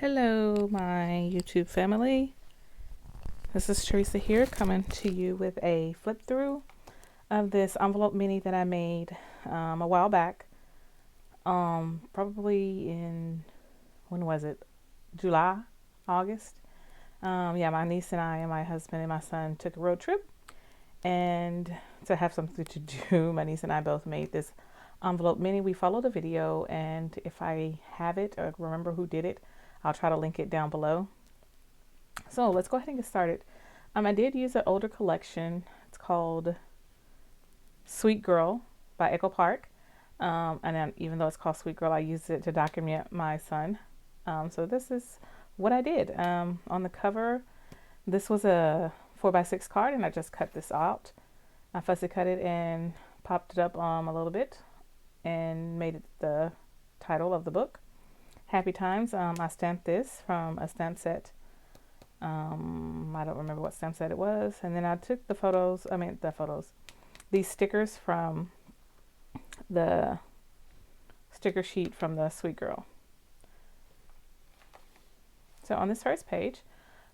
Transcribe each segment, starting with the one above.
Hello, my YouTube family. This is Teresa here, coming to you with a flip through of this envelope mini that I made a while back. Probably in, when was it? July, August. Yeah, my niece and I and my husband and my son took a road trip, and to have something to do, my niece and I both made this envelope mini. We followed a video, and if I have it or remember who did it, I'll try to link it down below. So let's go ahead and get started. I did use an older collection. It's called Sweet Girl by Echo Park. And then even though it's called Sweet Girl, I used it to document my son. So this is what I did. On the cover, this was a 4x6 card, and I just cut this out. I fussy cut it and popped it up a little bit and made it the title of the book. Happy Times. I stamped this from a stamp set. I don't remember what stamp set it was. And then I took these stickers from the sticker sheet from the Sweet Girl. So on this first page,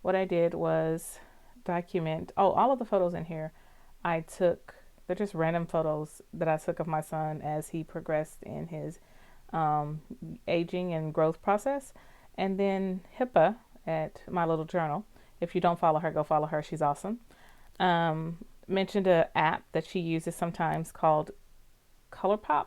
what I did was document, all of the photos in here they're just random photos that I took of my son as he progressed in his aging and growth process. And then HIPAA at my little journal. If you don't follow her, go follow her. She's awesome. Mentioned an app that she uses sometimes called ColourPop,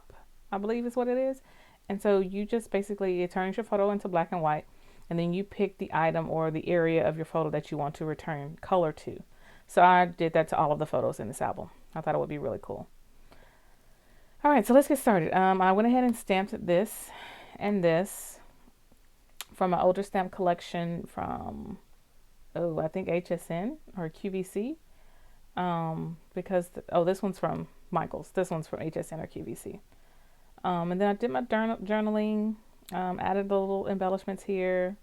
I believe is what it is. And so you just basically, it turns your photo into black and white, and then you pick the item or the area of your photo that you want to return color to. So I did that to all of the photos in this album. I thought it would be really cool. All right, so let's get started. I went ahead and stamped this and this from my older stamp collection from, I think HSN or QVC. This one's from Michaels. This one's from HSN or QVC. And then I did my journaling, added the little embellishments here.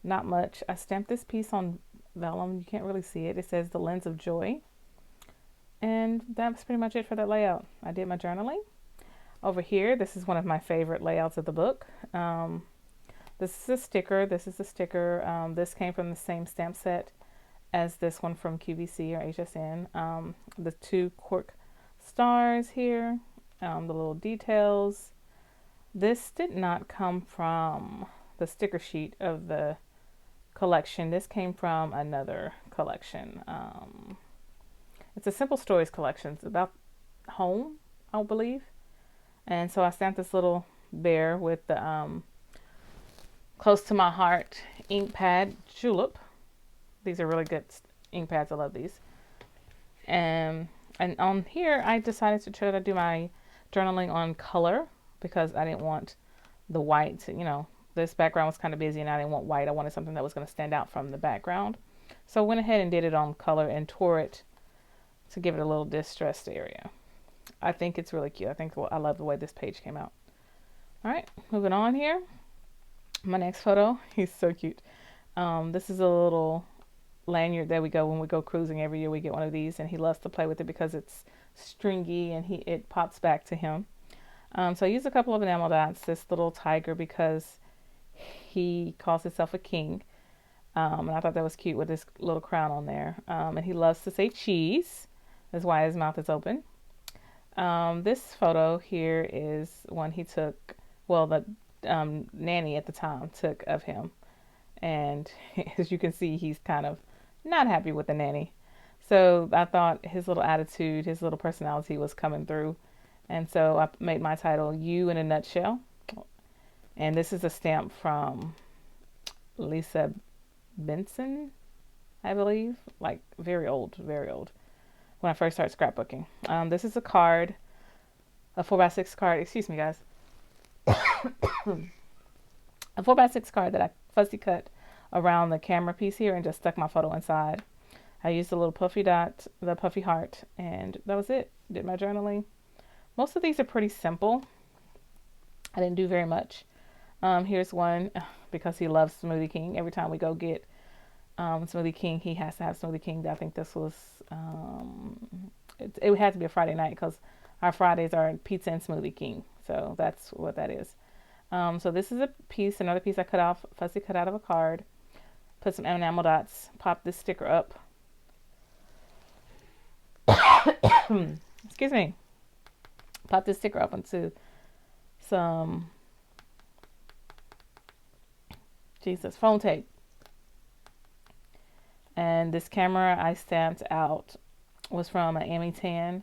Not much. I stamped this piece on vellum. You can't really see it. It says The Lens of Joy. And that's pretty much it for that layout. I did my journaling. Over here, this is one of my favorite layouts of the book. This is a sticker. This came from the same stamp set as this one from QVC or HSN. The two cork stars here, the little details. This did not come from the sticker sheet of the collection. This came from another collection. It's a Simple Stories collection. It's about home, I believe. And so I stamped this little bear with the Close to My Heart ink pad julep. These are really good ink pads. I love these. And on here, I decided to try to do my journaling on color because I didn't want the white. This background was kind of busy and I didn't want white. I wanted something that was going to stand out from the background. So I went ahead and did it on color and tore it to give it a little distressed area. I think it's really cute. I love the way this page came out. All right, moving on here. My next photo, he's so cute. This is a little lanyard that we go when we go cruising every year. We get one of these, and he loves to play with it because it's stringy and it pops back to him. So I used a couple of enamel dots. This little tiger because he calls himself a king, and I thought that was cute with this little crown on there. And he loves to say cheese. That's why his mouth is open. This photo here is one he took. Well, the nanny at the time took of him, and as you can see, he's kind of not happy with the nanny. So I thought his little attitude, his little personality was coming through, and so I made my title "You in a Nutshell." And this is a stamp from Lisa Benson, I believe, like very old, when I first started scrapbooking. This is a card, a 4x6 card. Excuse me, guys. A 4x6 card that I fussy cut around the camera piece here and just stuck my photo inside. I used a little puffy dot, the puffy heart, and that was it. Did my journaling. Most of these are pretty simple. I didn't do very much. Here's one because he loves Smoothie King. Every time we go get Smoothie King, he has to have Smoothie King. I think this was, it had to be a Friday night because our Fridays are pizza and Smoothie King. So that's what that is. So this is a piece, another piece I cut off, fussy cut out of a card. Put some enamel dots, pop this sticker up. Excuse me. Pop this sticker up into some, foam tape. And this camera I stamped out was from an Amy Tan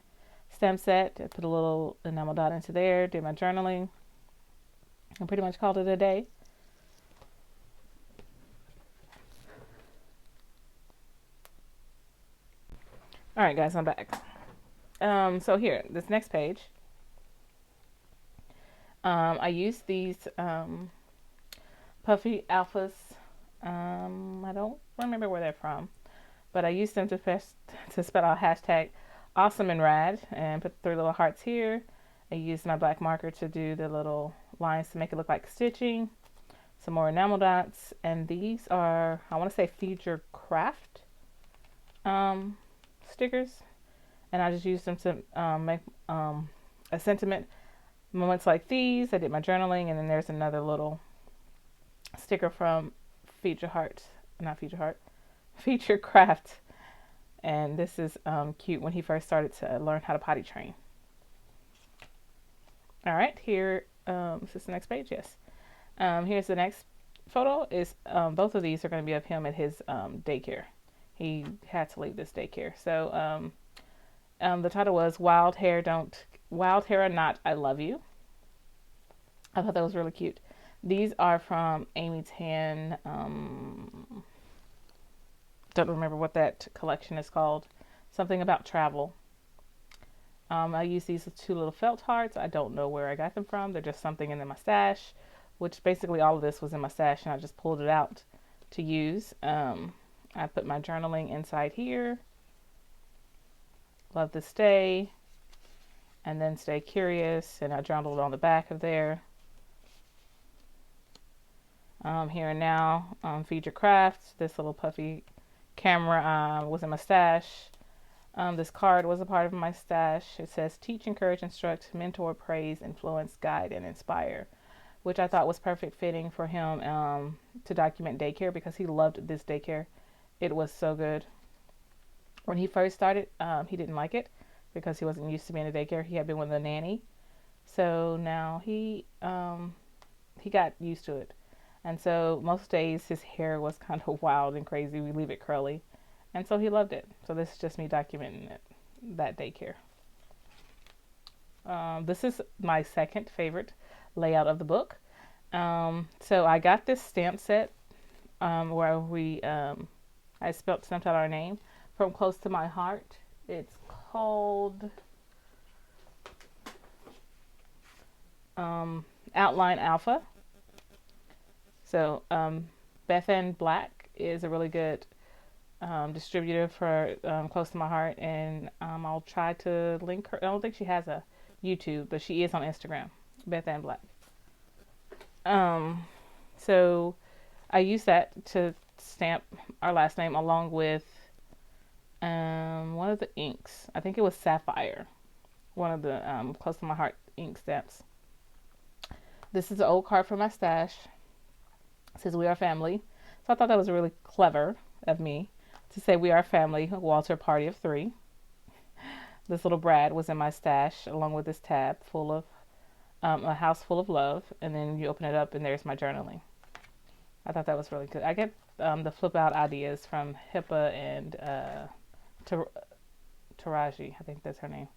stamp set. I put a little enamel dot into there, did my journaling, and pretty much called it a day. All right, guys, I'm back. So here, this next page, I used these Puffy Alphas. I don't remember where they're from, but I used them to spell out hashtag awesome and rad and put 3 little hearts here. I used my black marker to do the little lines to make it look like stitching. Some more enamel dots, and these are, I want to say, Feed Your Craft stickers, and I just used them to make a sentiment. Moments like these, I did my journaling, and then there's another little sticker from Feed Your Craft, and this is cute when he first started to learn how to potty train. All right, here, is this the next page? Yes. Here's the next photo. Is both of these are going to be of him at his daycare. He had to leave this daycare. So the title was Wild Hair or Not, I Love You. I thought that was really cute. These are from Amy Tan. Don't remember what that collection is called. Something about travel. I used these 2 little felt hearts. I don't know where I got them from. They're just something in my stash, which basically all of this was in my stash, and I just pulled it out to use. I put my journaling inside here. Love to stay, and then stay curious, and I journaled on the back of there. Here and now, Feed Your Craft. This little puffy camera was in my stash. This card was a part of my stash. It says teach, encourage, instruct, mentor, praise, influence, guide, and inspire, which I thought was perfect fitting for him to document daycare, because he loved this daycare. It was so good. When he first started, he didn't like it because he wasn't used to being in a daycare. He had been with a nanny. So now he got used to it. And so most days his hair was kind of wild and crazy. We leave it curly. And so he loved it. So this is just me documenting it, that daycare. This is my second favorite layout of the book. So I got this stamp set where I stamped out our name, From Close to My Heart. It's called Outline Alpha. So Bethann Black is a really good distributor for Close to My Heart, and I'll try to link her. I don't think she has a YouTube, but she is on Instagram, Bethann Black. So I use that to stamp our last name along with one of the inks. I think it was Sapphire, one of the Close to My Heart ink stamps. This is an old card from my stash. It says we are family. So I thought that was really clever of me to say we are family, Walter party of 3. This little Brad was in my stash along with this tab full of a house full of love, and then you open it up and there's my journaling. I thought that was really good. I get the flip out ideas from Hippa and Taraji. I think that's her name.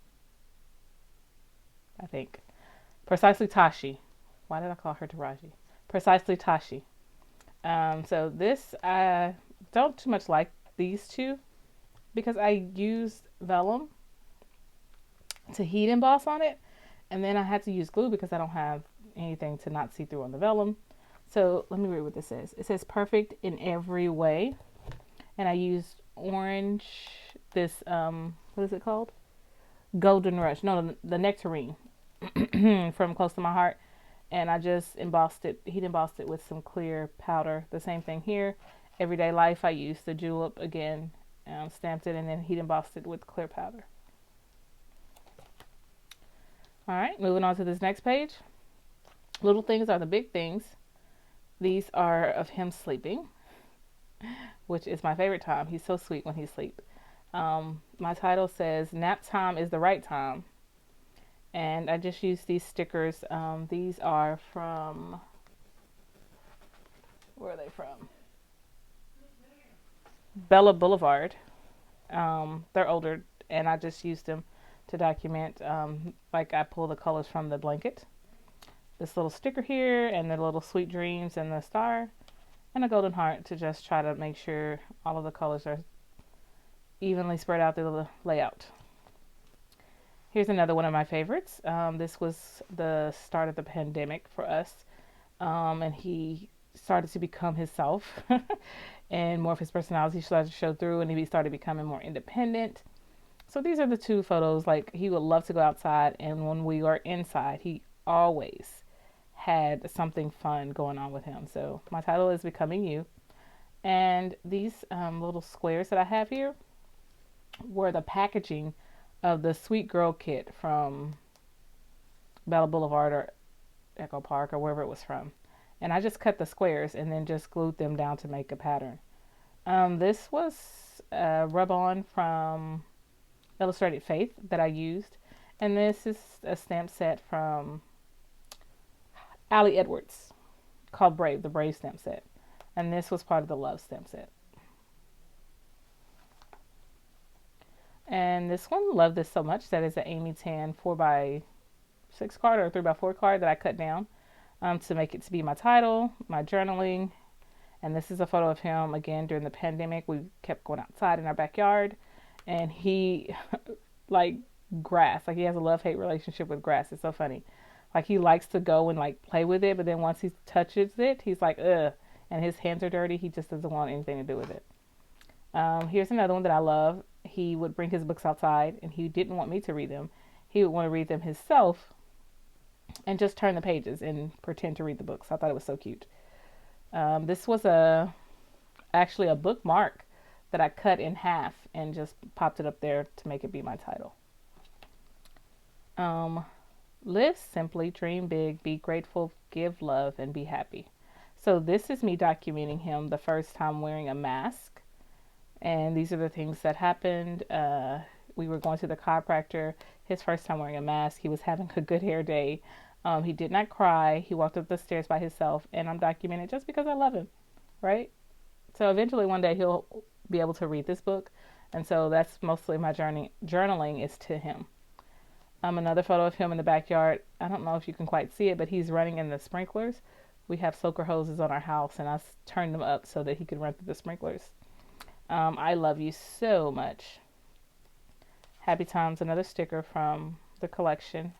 I think. Precisely Tashi. Why did I call her Taraji? Precisely Tashi. So this, I don't too much like these 2 because I used vellum to heat emboss on it, and then I had to use glue because I don't have anything to not see through on the vellum. So let me read what this says. It says perfect in every way, and I used orange, this what is it called? Golden Rush. No, the Nectarine from Close to My Heart. And I just heat embossed it with some clear powder. The same thing here. Everyday Life, I used the julep again, stamped it, and then heat embossed it with clear powder. All right, moving on to this next page. Little things are the big things. These are of him sleeping, which is my favorite time. He's so sweet when he sleeps. My title says nap time is the right time. And I just used these stickers. These are from, where are they from? Bella Boulevard. They're older, and I just used them to document, like I pull the colors from the blanket. This little sticker here, and the little sweet dreams, and the star, and a golden heart to just try to make sure all of the colors are evenly spread out through the layout. Here's another one of my favorites. This was the start of the pandemic for us, and he started to become himself, and more of his personality started to show through, and he started becoming more independent. So these are the two photos. Like, he would love to go outside, and when we were inside, he always had something fun going on with him. So my title is Becoming You. And these little squares that I have here were the packaging of the Sweet Girl kit from Bella Boulevard or Echo Park or wherever it was from. And I just cut the squares and then just glued them down to make a pattern. This was a rub-on from Illustrated Faith that I used. And this is a stamp set from Ali Edwards called Brave, the Brave stamp set. And this was part of the Love stamp set. And this one, loved this so much. That is an Amy Tan 4x6 card or 3x4 card that I cut down to make it to be my title, my journaling. And this is a photo of him again during the pandemic. We kept going outside in our backyard, and he like grass. Like, he has a love-hate relationship with grass. It's so funny. Like, he likes to go and like play with it, but then once he touches it, he's like, ugh. And his hands are dirty. He just doesn't want anything to do with it. Here's another one that I love. He would bring his books outside, and he didn't want me to read them. He would want to read them himself and just turn the pages and pretend to read the books. I thought it was so cute. This was actually a bookmark that I cut in half and just popped it up there to make it be my title. Live simply, dream big, be grateful, give love, and be happy. So this is me documenting him the first time wearing a mask. And these are the things that happened. We were going to the chiropractor. His first time wearing a mask. He was having a good hair day. He did not cry. He walked up the stairs by himself. And I'm documenting just because I love him, right? So eventually one day he'll be able to read this book. And so that's mostly my journaling is to him. Another photo of him in the backyard. I don't know if you can quite see it, but he's running in the sprinklers. We have soaker hoses on our house, and I turned them up so that he could run through the sprinklers. I love you so much. Happy Times, another sticker from the collection.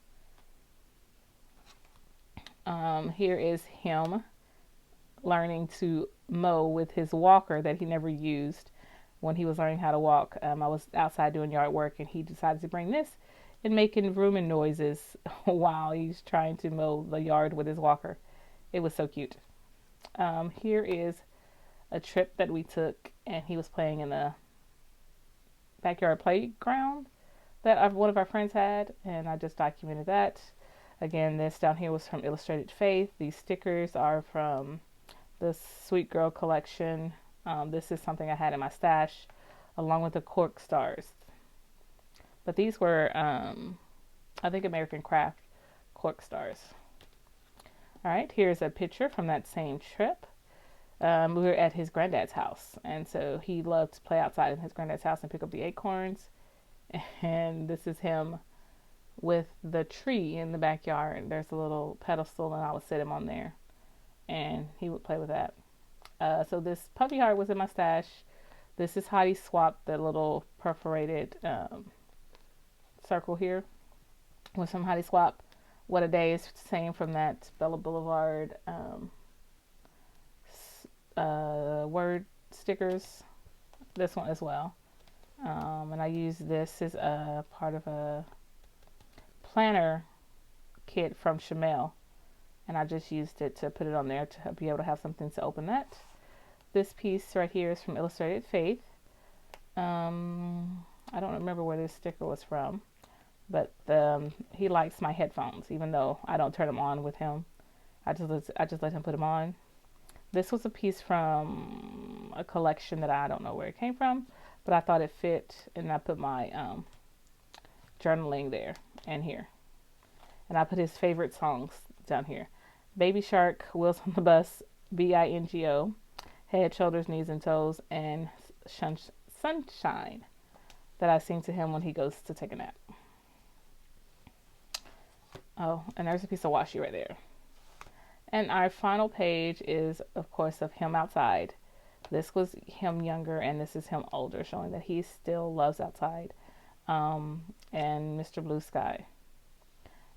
Here is him learning to mow with his walker that he never used when he was learning how to walk. I was outside doing yard work, and he decided to bring this and making rooming noises while he's trying to mow the yard with his walker. It was so cute. Here is a trip that we took, and he was playing in a backyard playground that one of our friends had, and I just documented that. Again, this down here was from Illustrated Faith. These stickers are from the Sweet Girl collection. This is something I had in my stash, along with the cork stars. But these were, I think, American Craft cork stars. All right, here's a picture from that same trip. We were at his granddad's house, and so he loved to play outside in his granddad's house and pick up the acorns. And this is him with the tree in the backyard. There's a little pedestal, and I would sit him on there, and he would play with that. So this puppy heart was in my stash. This is Heidi Swap, the little perforated circle here with some Heidi Swap. What a Day is same from that Bella Boulevard word stickers. This one as well. And I use this as a part of a planner kit from Chamel, and I just used it to put it on there to be able to have something to open that. This piece right here is from Illustrated Faith. I don't remember where this sticker was from, but he likes my headphones, even though I don't turn them on with him. I just let him put them on. This was a piece from a collection that I don't know where it came from, but I thought it fit, and I put my journaling there and here. And I put his favorite songs down here. Baby Shark, Wheels on the Bus, Bingo, Head, Shoulders, Knees, and Toes, and Sunshine that I sing to him when he goes to take a nap. Oh, and there's a piece of washi right there. And our final page is, of course, of him outside. This was him younger, and this is him older, showing that he still loves outside. And Mr. Blue Sky.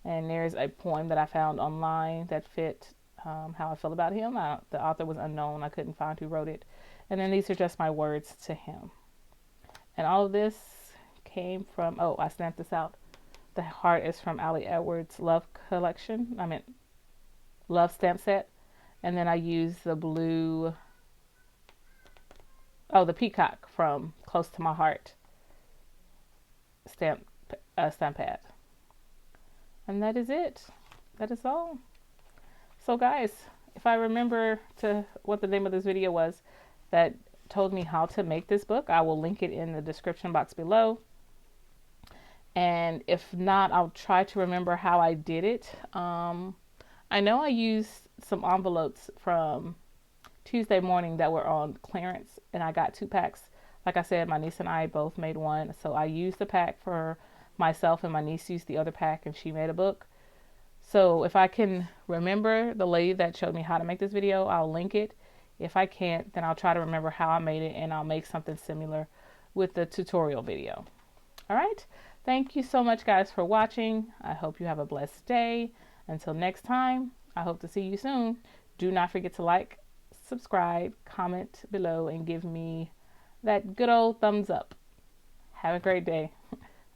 And there's a poem that I found online that fit how I feel about him. The author was unknown. I couldn't find who wrote it. And then these are just my words to him. And all of this came from, oh, I stamped this out. The heart is from Ali Edwards' Love Collection. Love stamp set. And then I used the blue, the peacock from Close to My Heart stamp pad. And that is it. That is all. So guys, if I remember what the name of this video was that told me how to make this book, I will link it in the description box below. And if not, I'll try to remember how I did it. I know I used some envelopes from Tuesday Morning that were on clearance, and I got 2 packs. Like I said, my niece and I both made one. So I used the pack for myself, and my niece used the other pack, and she made a book. So if I can remember the lady that showed me how to make this video, I'll link it. If I can't, then I'll try to remember how I made it, and I'll make something similar with the tutorial video. All right. Thank you so much, guys, for watching. I hope you have a blessed day. Until next time, I hope to see you soon. Do not forget to like, subscribe, comment below, and give me that good old thumbs up. Have a great day.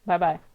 Bye-bye.